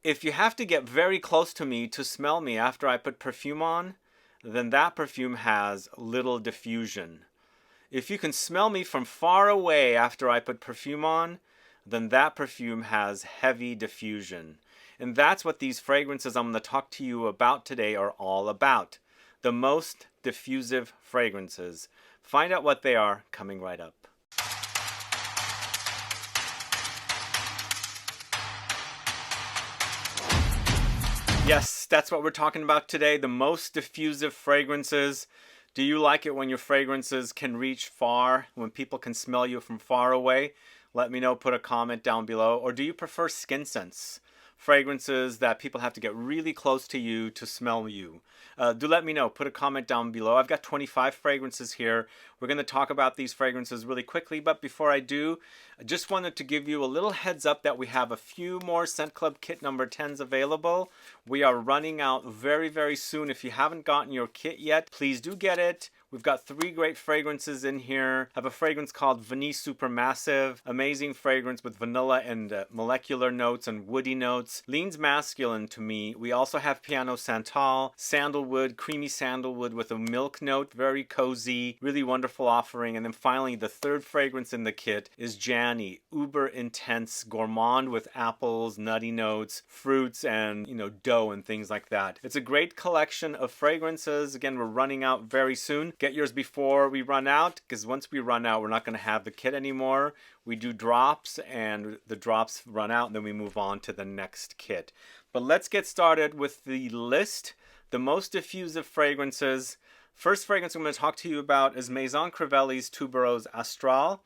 If you have to get very close to me to smell me after I put perfume on, then that perfume has little diffusion. If you can smell me from far away after I put perfume on, then that perfume has heavy diffusion. And that's what these fragrances I'm going to talk to you about today are all about. The most diffusive fragrances. Find out what they are coming right up. Yes, that's what we're talking about today. The most diffusive fragrances. Do you like it when your fragrances can reach far, when people can smell you from far away? Let me know, put a comment down below. Or do you prefer skin scents? Fragrances that people have to get really close to you to smell you. Do let me know. Put a comment down below. I've got 25 fragrances here. We're going to talk about these fragrances really quickly, but before I do, I just wanted to give you a little heads up that we have a few more ScentClub Kit number 10s available. We are running out very, very soon. If you haven't gotten your kit yet, please do get it. We've got 3 great fragrances in here. I have a fragrance called Vanille Supermassive. Amazing fragrance with vanilla and molecular notes and woody notes. Leans masculine to me. We also have Piano Santal, Sandalwood, creamy sandalwood with a milk note. Very cozy, really wonderful offering. And then finally, the 3rd fragrance in the kit is Janny. Uber intense, gourmand with apples, nutty notes, fruits, and dough and things like that. It's a great collection of fragrances. Again, we're running out very soon. Get yours before we run out, because once we run out, we're not going to have the kit anymore. We do drops, and the drops run out, and then we move on to the next kit. But let's get started with the list. The most diffusive fragrances. First fragrance I'm going to talk to you about is Maison Crivelli's Tuberose ASTRALE.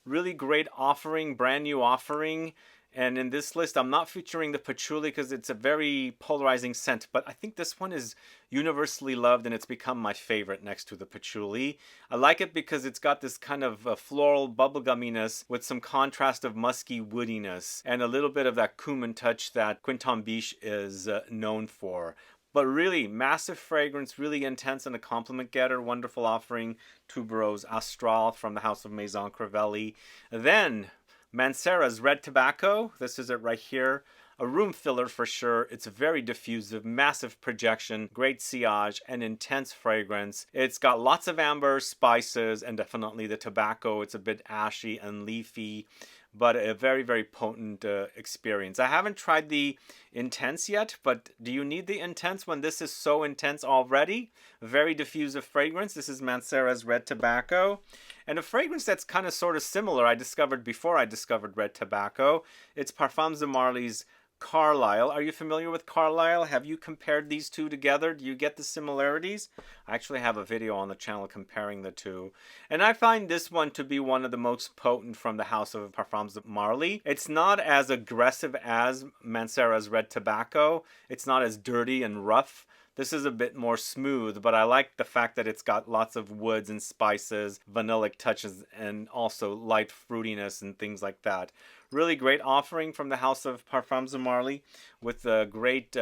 Really great offering, brand new offering. And in this list, I'm not featuring the Patchouli because it's a very polarizing scent, but I think this one is universally loved and it's become my favorite next to the Patchouli. I like it because it's got this kind of floral bubblegumminess with some contrast of musky woodiness and a little bit of that cumin touch that Quinton Biche is known for. But really, massive fragrance, really intense and a compliment getter. Wonderful offering, Tuberose ASTRALE from the house of Maison Crivelli. Then MANCERA's Red Tobacco. This is it right here. A room filler for sure. It's very diffusive, massive projection, great sillage, and intense fragrance. It's got lots of amber, spices, and definitely the tobacco. It's a bit ashy and leafy, but a very, very potent experience. I haven't tried the intense yet, but do you need the intense when this is so intense already? Very diffusive fragrance. This is MANCERA's Red Tobacco. And a fragrance that's kind of sort of similar I discovered before I discovered Red Tobacco. It's Parfums de Marly's CARLISLE. Are you familiar with CARLISLE? Have you compared these two together? Do you get the similarities? I actually have a video on the channel comparing the two. And I find this one to be one of the most potent from the house of Parfums de Marly. It's not as aggressive as MANCERA's Red Tobacco. It's not as dirty and rough. This is a bit more smooth, but I like the fact that it's got lots of woods and spices, vanillic touches, and also light fruitiness and things like that. Really great offering from the house of Parfums de Marly with a great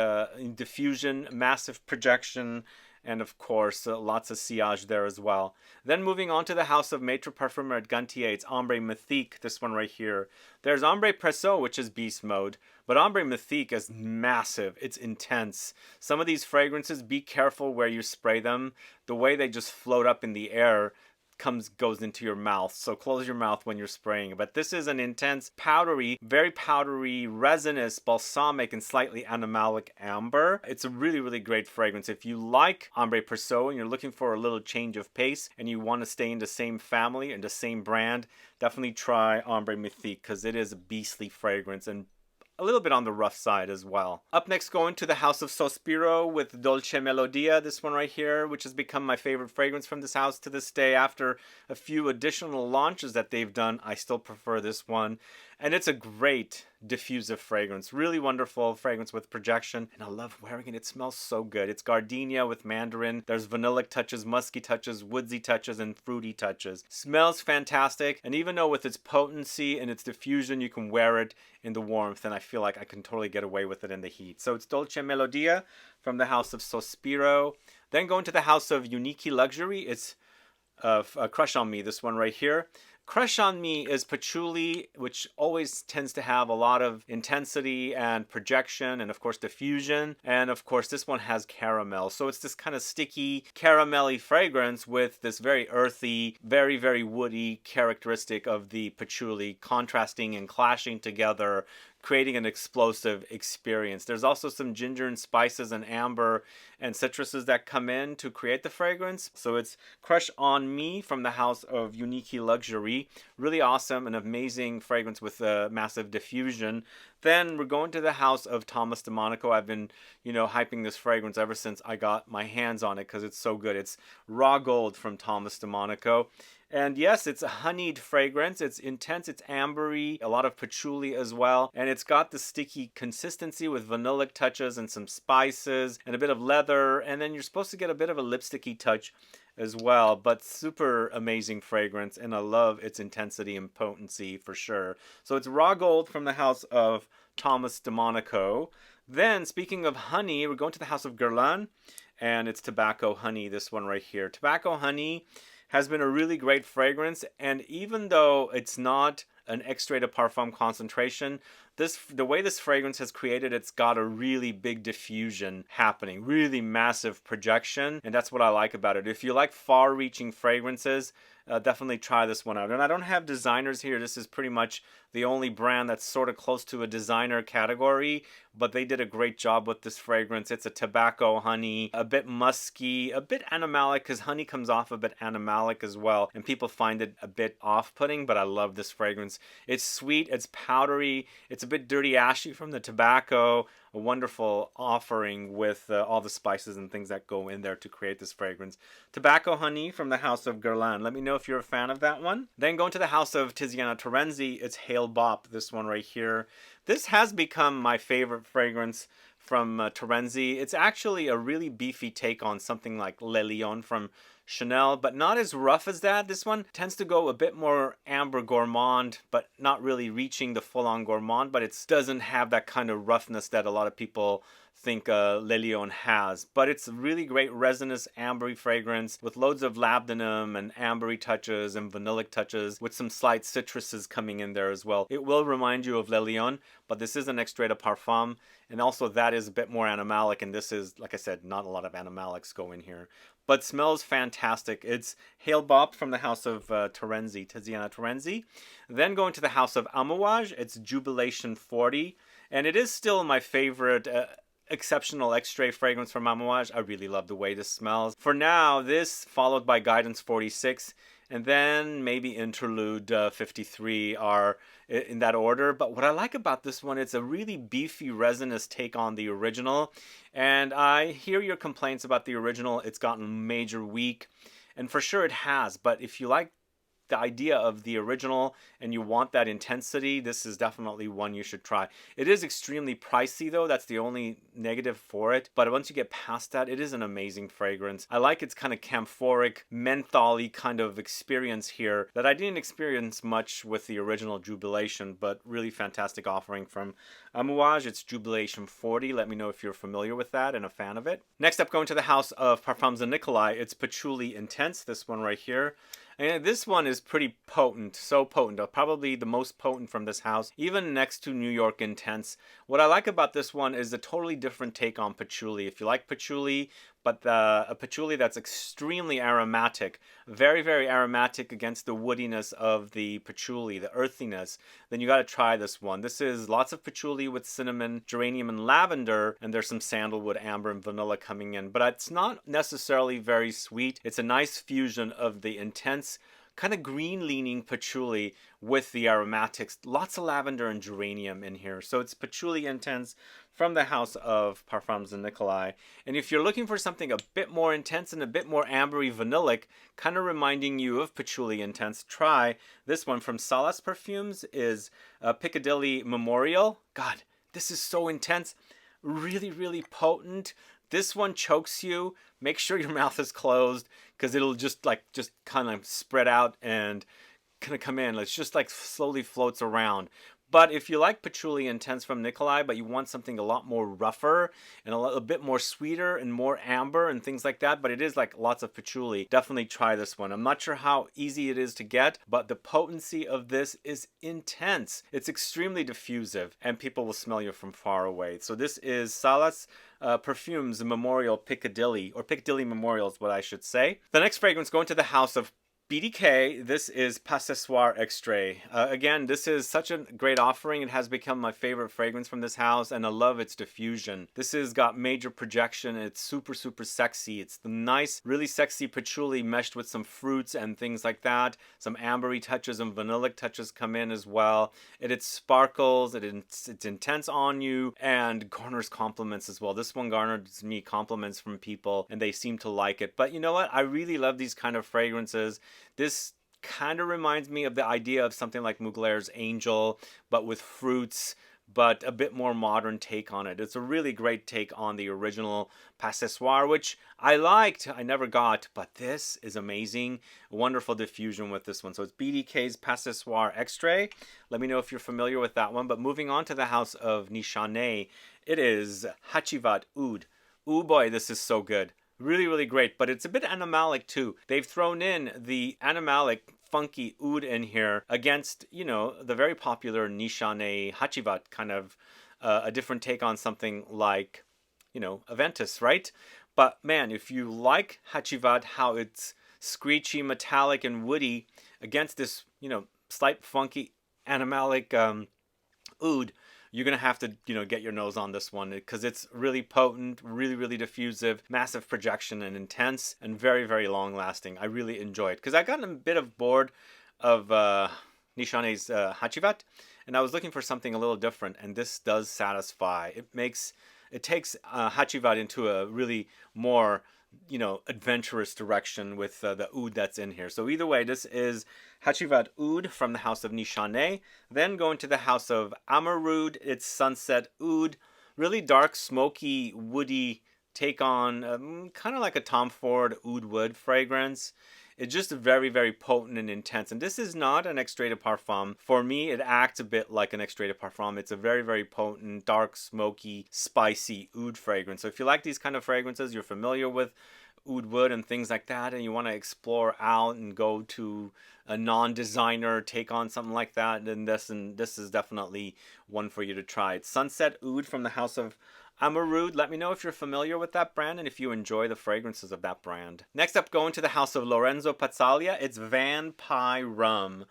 diffusion, massive projection, and of course lots of sillage there as well. Then moving on to the house of Maitre Parfumeur at Gantier, it's Ambre Mythique, this one right here. There's Ambre Presso, which is beast mode, but Ambre Mythique is massive. It's intense. Some of these fragrances, be careful where you spray them. The way they just float up in the air goes into your mouth, so close your mouth when you're spraying. But this is an intense, powdery, very powdery, resinous, balsamic, and slightly animalic amber. It's a really, really great fragrance. If you like Ambre Presso and you're looking for a little change of pace and you want to stay in the same family and the same brand, definitely try Ambre Mythique because it is a beastly fragrance and a little bit on the rough side as well. Up next, going to the house of SOSPIRO with Dolce Melodia, this one right here, which has become my favorite fragrance from this house to this day. After a few additional launches that they've done, I still prefer this one. And it's a great diffusive fragrance. Really wonderful fragrance with projection. And I love wearing it. It smells so good. It's Gardenia with Mandarin. There's vanillic touches, musky touches, woodsy touches, and fruity touches. Smells fantastic. And even though with its potency and its diffusion, you can wear it in the warmth. And I feel like I can totally get away with it in the heat. So it's Dolce Melodia from the house of SOSPIRO. Then going to the house of Unique Luxury. It's a Crush on Me, this one right here. Crush on Me is patchouli, which always tends to have a lot of intensity and projection, and of course diffusion. And of course this one has caramel. So it's this kind of sticky, caramelly fragrance with this very earthy, very, very woody characteristic of the patchouli, contrasting and clashing together, creating an explosive experience. There's also some ginger and spices and amber and citruses that come in to create the fragrance. So it's Crush on Me from the house of Unique Luxury. Really awesome, an amazing fragrance with a massive diffusion. Then we're going to the house of Thomas DeMonico. I've been, hyping this fragrance ever since I got my hands on it because it's so good. It's Raw Gold from Thomas DeMonico. And yes, it's a honeyed fragrance. It's intense, it's ambery, a lot of patchouli as well. And it's got the sticky consistency with vanillic touches and some spices and a bit of leather. And then you're supposed to get a bit of a lipsticky touch as well. But super amazing fragrance. And I love its intensity and potency for sure. So it's Raw Gold from the house of Thomas DeMonico. Then, speaking of honey, we're going to the house of Guerlain. And it's Tobacco Honey, this one right here. Tobacco Honey has been a really great fragrance, and even though it's not an extrait de parfum concentration, the way this fragrance has created, it's got a really big diffusion happening, really massive projection, and that's what I like about it. If you like far-reaching fragrances, definitely try this one out. And I don't have designers here. This is pretty much the only brand that's sort of close to a designer category, but they did a great job with this fragrance. It's a tobacco honey, a bit musky, a bit animalic, because honey comes off a bit animalic as well, and people find it a bit off-putting, but I love this fragrance. It's sweet, it's powdery, it's a bit dirty ashy from the tobacco, a wonderful offering with all the spices and things that go in there to create this fragrance. Tobacco Honey from the house of Guerlain. Let me know if you're a fan of that one. Then going to the house of Tiziana Terenzi, it's Hail Bop, this one right here. This has become my favorite fragrance from Terenzi. It's actually a really beefy take on something like Le Lion from Chanel, but not as rough as that. This one tends to go a bit more amber gourmand, but not really reaching the full-on gourmand, but it doesn't have that kind of roughness that a lot of people think Le Lion has. But it's a really great resinous ambery fragrance with loads of labdanum and ambery touches and vanillic touches with some slight citruses coming in there as well. It will remind you of Le Lion, but this is an extrait de parfum, and also that is a bit more animalic, and this is, like I said, not a lot of animalics go in here. But smells fantastic. It's Hail Bop from the house of Terenzi, Tiziana Terenzi. Then going to the house of Amouage, it's Jubilation 40. And it is still my favorite exceptional extrait fragrance from Amouage. I really love the way this smells. For now, this followed by Guidance 46. And then maybe Interlude 53 are in that order. But what I like about this one, it's a really beefy, resinous take on the original. And I hear your complaints about the original. It's gotten major weak. And for sure it has. But if you like the idea of the original and you want that intensity, this is definitely one you should try. It is extremely pricey though, that's the only negative for it, but once you get past that, it is an amazing fragrance. I like its kind of camphoric, menthol-y kind of experience here that I didn't experience much with the original Jubilation, but really fantastic offering from Amouage. It's Jubilation 40. Let me know if you're familiar with that and a fan of it. Next up, going to the house of Parfums de Nicolai, it's Patchouli Intense, this one right here. And this one is pretty potent, so potent, probably the most potent from this house, even next to New York Intense. What I like about this one is a totally different take on patchouli. If you like patchouli, but a patchouli that's extremely aromatic, very, very aromatic against the woodiness of the patchouli, the earthiness, then you got to try this one. This is lots of patchouli with cinnamon, geranium, and lavender, and there's some sandalwood, amber, and vanilla coming in. But it's not necessarily very sweet. It's a nice fusion of the intense, kind of green-leaning patchouli with the aromatics. Lots of lavender and geranium in here. So it's Patchouli Intense from the house of Parfums de Nicolai. And if you're looking for something a bit more intense and a bit more ambery vanillic, kind of reminding you of Patchouli Intense, try this one from Solace Perfumes, is Piccadilly Memorial. God, this is so intense. Really, really potent. This one chokes you. Make sure your mouth is closed because it'll just kind of spread out and kind of come in. It's just like slowly floats around. But if you like Patchouli Intense from Nikolai, but you want something a lot more rougher and a bit more sweeter and more amber and things like that, but it is like lots of patchouli, definitely try this one. I'm not sure how easy it is to get, but the potency of this is intense. It's extremely diffusive and people will smell you from far away. So this is Salas Perfumes Memorial Piccadilly, or Piccadilly Memorial is what I should say. The next fragrance, going to the house of BDK, this is Passesoir Extrait. Again, this is such a great offering. It has become my favorite fragrance from this house, and I love its diffusion. This has got major projection. It's super, super sexy. It's the nice, really sexy patchouli meshed with some fruits and things like that. Some ambery touches and vanillic touches come in as well. It sparkles, it's intense on you, and garners compliments as well. This one garners me compliments from people, and they seem to like it. But you know what? I really love these kind of fragrances. This kind of reminds me of the idea of something like Mugler's Angel, but with fruits, but a bit more modern take on it. It's a really great take on the original Passesoir, which I liked, I never got, but this is amazing. Wonderful diffusion with this one. So it's BDK's Passesoir Extrait. Let me know if you're familiar with that one. But moving on to the house of Nishané, it is Hachivat Oud. Ooh boy, this is so good. Really, really great, but it's a bit animalic too. They've thrown in the animalic funky oud in here against, you know, the very popular Nishané Hachivat, kind of a different take on something like, you know, Aventus, right? But man, if you like Hachivat, how it's screechy, metallic, and woody against this, you know, slight funky animalic oud, you're going to have to, you know, get your nose on this one because it's really potent, really, really diffusive, massive projection and intense and very, very long lasting. I really enjoy it because I got a bit of bored of Nishané's Hachivat and I was looking for something a little different, and this does satisfy. It takes Hachivat into a really more, you know, adventurous direction with the oud that's in here. So either way, this is Hachivat Oud from the house of Nishané. Then going to the house of Amarud, it's Sunset Oud. Really dark, smoky, woody take on kind of like a Tom Ford oud wood fragrance. It's just very, very potent and intense. And this is not an extrait de parfum. For me, it acts a bit like an extrait de parfum. It's a very, very potent, dark, smoky, spicy oud fragrance. So if you like these kind of fragrances, you're familiar with oud wood and things like that, and you want to explore out and go to a non-designer take on something like that, then this is definitely one for you to try. It's Sunset Oud from the house of Amarud. Let me know if you're familiar with that brand and if you enjoy the fragrances of that brand. Next up, going to the house of Lorenzo Pazzaglia, it's Vampirum.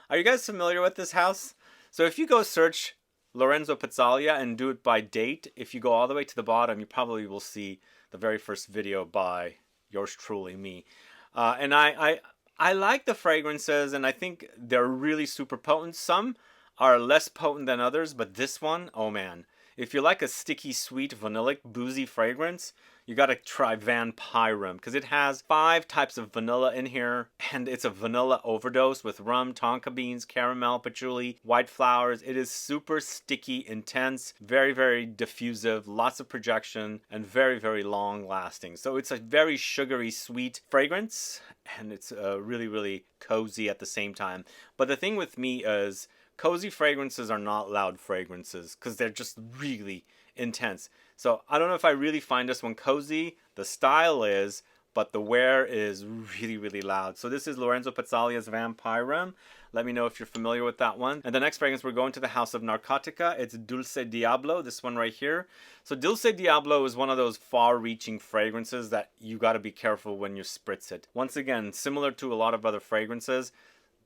Are you guys familiar with this house? So if you go search Lorenzo Pazzaglia and do it by date, if you go all the way to the bottom, you probably will see the very first video by yours truly, me. And I like the fragrances, and I think they're really super potent. Some are less potent than others, but this one, oh man. If you like a sticky, sweet, vanillic, boozy fragrance, you gotta try Vampirum, because it has 5 types of vanilla in here, and it's a vanilla overdose with rum, tonka beans, caramel, patchouli, white flowers. It is super sticky, intense, very, very diffusive, lots of projection, and very, very long lasting. So it's a very sugary, sweet fragrance, and it's really, really cozy at the same time. But the thing with me is, cozy fragrances are not loud fragrances because they're just really intense. So I don't know if I really find this one cozy. The style is, but the wear is really, really loud. So this is Lorenzo Pazzaglia's Vampirum. Let me know if you're familiar with that one. And the next fragrance, we're going to the house of Narcotica. It's Dulce Diablo, this one right here. So Dulce Diablo is one of those far-reaching fragrances that you got to be careful when you spritz it. Once again, similar to a lot of other fragrances,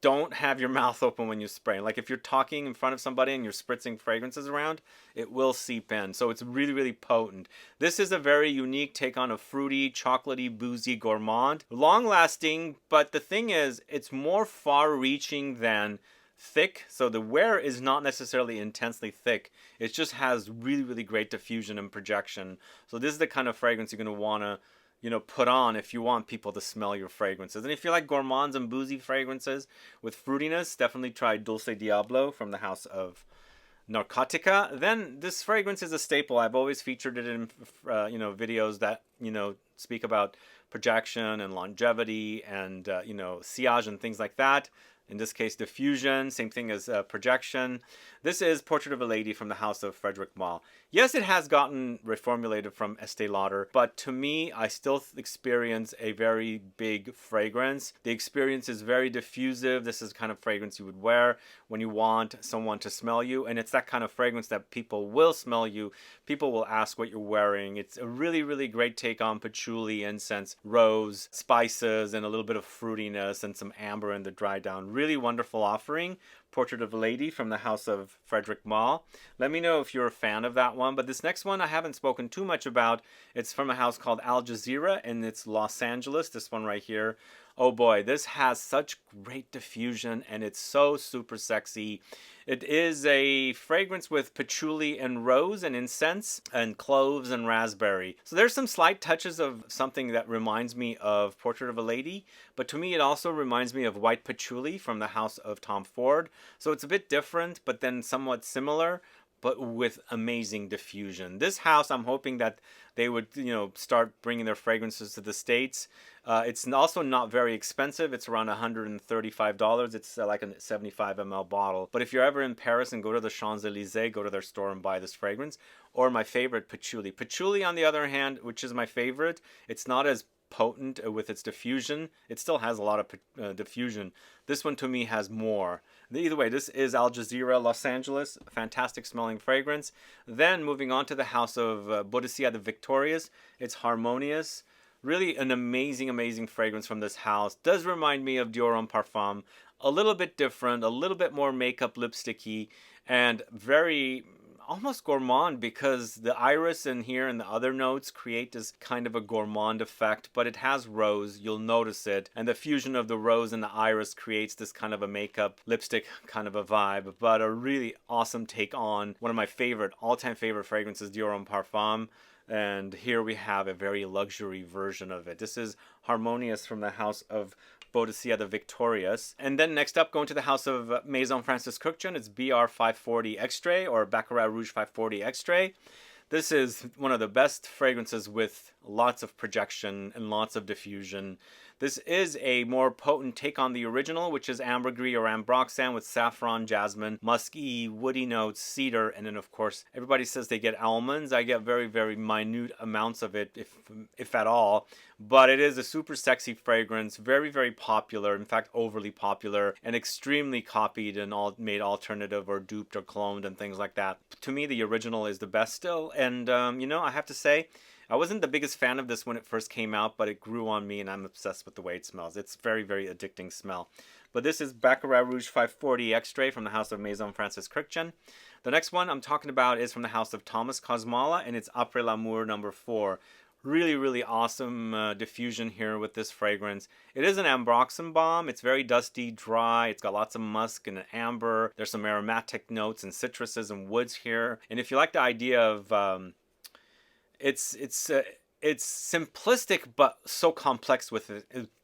don't have your mouth open when you spray. Like if you're talking in front of somebody and you're spritzing fragrances around, it will seep in. So it's really, really potent. This is a very unique take on a fruity, chocolatey, boozy gourmand. Long lasting, but the thing is, it's more far reaching than thick. So the wear is not necessarily intensely thick. It just has really, really great diffusion and projection. So this is the kind of fragrance you're going to want to, you know, put on if you want people to smell your fragrances. And if you like gourmands and boozy fragrances with fruitiness, definitely try Dulce Diablo from the house of Narcotica. Then this fragrance is a staple. I've always featured it in you know, videos that, you know, speak about projection and longevity and you know, sillage and things like that. In this case, diffusion, same thing as projection. This is Portrait of a Lady from the House of Frederick Malle. Yes, it has gotten reformulated from Estee Lauder, but to me, I still experience a very big fragrance. The experience is very diffusive. This is the kind of fragrance you would wear when you want someone to smell you, and it's that kind of fragrance that people will smell you. People will ask what you're wearing. It's a really, really great take on patchouli, incense, rose, spices, and a little bit of fruitiness and some amber in the dry down. Really wonderful offering. Portrait of a Lady from the House of Frederick Malle. Let me know if you're a fan of that one. But this next one I haven't spoken too much about. It's from a house called Al Jazeera, and it's Los Angeles. This one right here. Oh boy, this has such great diffusion, and it's so super sexy. It is a fragrance with patchouli and rose and incense and cloves and raspberry. So there's some slight touches of something that reminds me of Portrait of a Lady, but to me it also reminds me of white patchouli from the House of Tom Ford. So it's a bit different, but then somewhat similar, but with amazing diffusion. This house, I'm hoping that they would, start bringing their fragrances to the States. It's also not very expensive. It's around $135. It's like a 75 ml bottle. But if you're ever in Paris and go to the Champs-Elysees, go to their store and buy this fragrance. Or my favorite, patchouli. Patchouli, on the other hand, which is my favorite, it's not as potent with its diffusion. It still has a lot of diffusion. This one to me has more. Either way, this is Al Jazeera, Los Angeles. Fantastic smelling fragrance. Then moving on to the House of Boadicea the Victorious. It's Harmonious. Really an amazing, amazing fragrance from this house. Does remind me of Dior Homme Parfum. A little bit different, a little bit more makeup lipsticky, and very almost gourmand, because the iris in here and the other notes create this kind of a gourmand effect, but it has rose, you'll notice it, and the fusion of the rose and the iris creates this kind of a makeup lipstick kind of a vibe, but a really awesome take on one of my all-time favorite fragrances, Dior Homme Parfum. And here we have a very luxury version of it. This is Harmonious from the House of Boadicea the Victorious. And then next up, going to the House of Maison Francis Kurkdjian, it's BR 540 Extrait, or Baccarat Rouge 540 Extrait. This is one of the best fragrances with lots of projection and lots of diffusion. This is a more potent take on the original, which is ambergris or ambroxan with saffron, jasmine, musky, woody notes, cedar, and then of course everybody says they get almonds. I get very, very minute amounts of it, if at all. But it is a super sexy fragrance, very, very popular, in fact overly popular, and extremely copied and all made alternative or duped or cloned and things like that. To me, the original is the best still, and I have to say, I wasn't the biggest fan of this when it first came out, but it grew on me and I'm obsessed with the way it smells. It's very, very addicting smell. But this is Baccarat Rouge 540 Extrait from the House of Maison Francis Kurkdjian. The next one I'm talking about is from the House of Thomas Kosmala, and it's Après l'Amour No. 4. Really, really awesome diffusion here with this fragrance. It is an ambroxan bomb. It's very dusty, dry. It's got lots of musk and amber. There's some aromatic notes and citruses and woods here. And if you like the idea of... It's simplistic but so complex with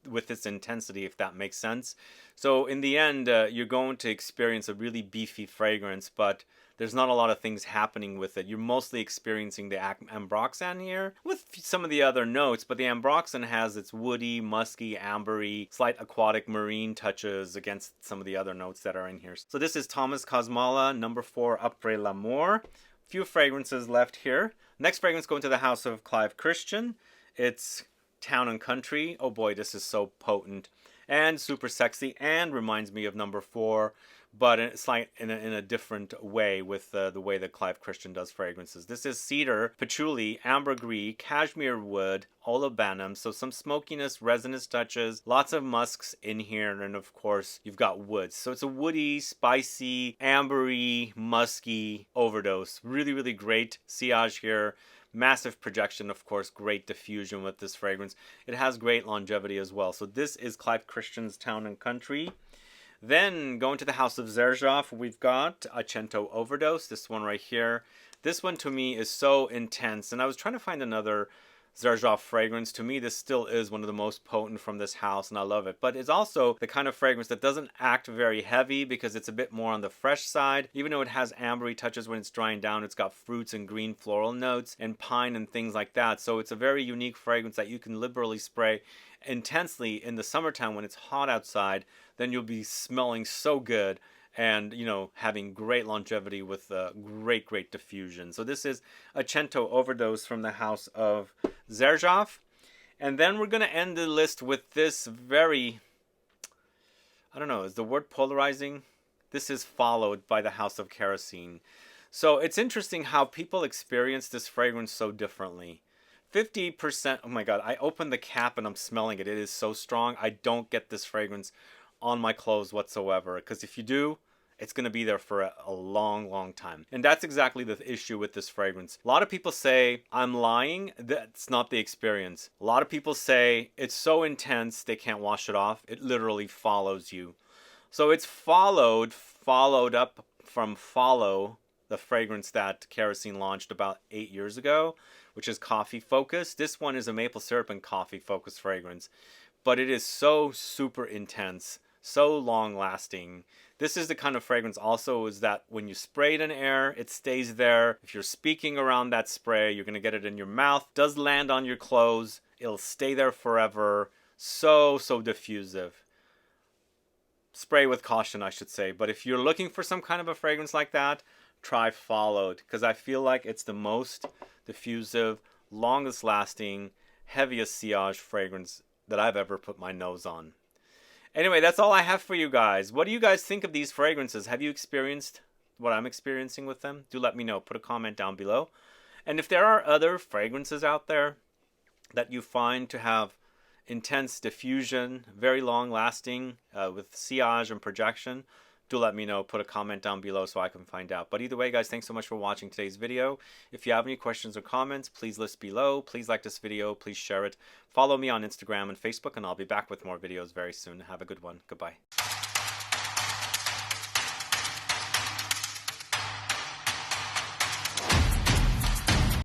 its intensity, if that makes sense. So in the end, you're going to experience a really beefy fragrance, but there's not a lot of things happening with it. You're mostly experiencing the ambroxan here with some of the other notes, but the ambroxan has its woody, musky, ambery, slight aquatic marine touches against some of the other notes that are in here. So this is Thomas Kosmala, No. 4, Après l'Amour. Few fragrances left here. Next fragrance going to the House of Clive Christian. It's Town and Country. Oh boy, this is so potent and super sexy and reminds me of No. 4, but it's like in a different way with the way that Clive Christian does fragrances. This is cedar, patchouli, ambergris, cashmere wood, Labdanum, so some smokiness, resinous touches, lots of musks in here, and of course you've got woods. So it's a woody, spicy, ambery, musky overdose. Really, really great sillage here. Massive projection, of course, great diffusion with this fragrance. It has great longevity as well. So this is Clive Christian's Town and Country. Then going to the House of Xerjoff, we've got Accento Overdose, this one right here. This one to me is so intense, and I was trying to find another Xerjoff fragrance. To me, this still is one of the most potent from this house, and I love it. But it's also the kind of fragrance that doesn't act very heavy because it's a bit more on the fresh side. Even though it has ambery touches when it's drying down, it's got fruits and green floral notes and pine and things like that. So it's a very unique fragrance that you can liberally spray intensely in the summertime when it's hot outside. Then you'll be smelling so good. and, you know, having great longevity with great diffusion. So this is a Cento Overdose from the house of Xerjoff. And then we're going to end the list with this very, I don't know, is the word polarizing? This is followed by the house of Kerosene. So it's interesting how people experience this fragrance so differently. 50%, oh my god, I opened the cap and I'm smelling it. It is so strong. I don't get this fragrance on my clothes whatsoever, because if you do, it's going to be there for a long time. And that's exactly the issue with this fragrance. A lot of people say, I'm lying. That's not the experience. A lot of people say, it's so intense, they can't wash it off. It literally follows you. So it's followed up from Follow, the fragrance that Kerosene launched about 8 years ago, which is coffee focused. This one is a maple syrup and coffee focused fragrance, but it is so super intense, so long lasting. This is the kind of fragrance also is that when you spray it in air, it stays there. If you're speaking around that spray, you're going to get it in your mouth. It does land on your clothes. It'll stay there forever. So diffusive. Spray with caution, I should say. But if you're looking for some kind of a fragrance like that, try Followed, because I feel like it's the most diffusive, longest lasting, heaviest sillage fragrance that I've ever put my nose on. Anyway, that's all I have for you guys. What do you guys think of these fragrances? Have you experienced what I'm experiencing with them? Do let me know. Put a comment down below. And if there are other fragrances out there that you find to have intense diffusion, very long lasting, with sillage and projection, do let me know. Put a comment down below so I can find out. But either way, guys, thanks so much for watching today's video. If you have any questions or comments, please list below. Please like this video. Please share it. Follow me on Instagram and Facebook, and I'll be back with more videos very soon. Have a good one. Goodbye.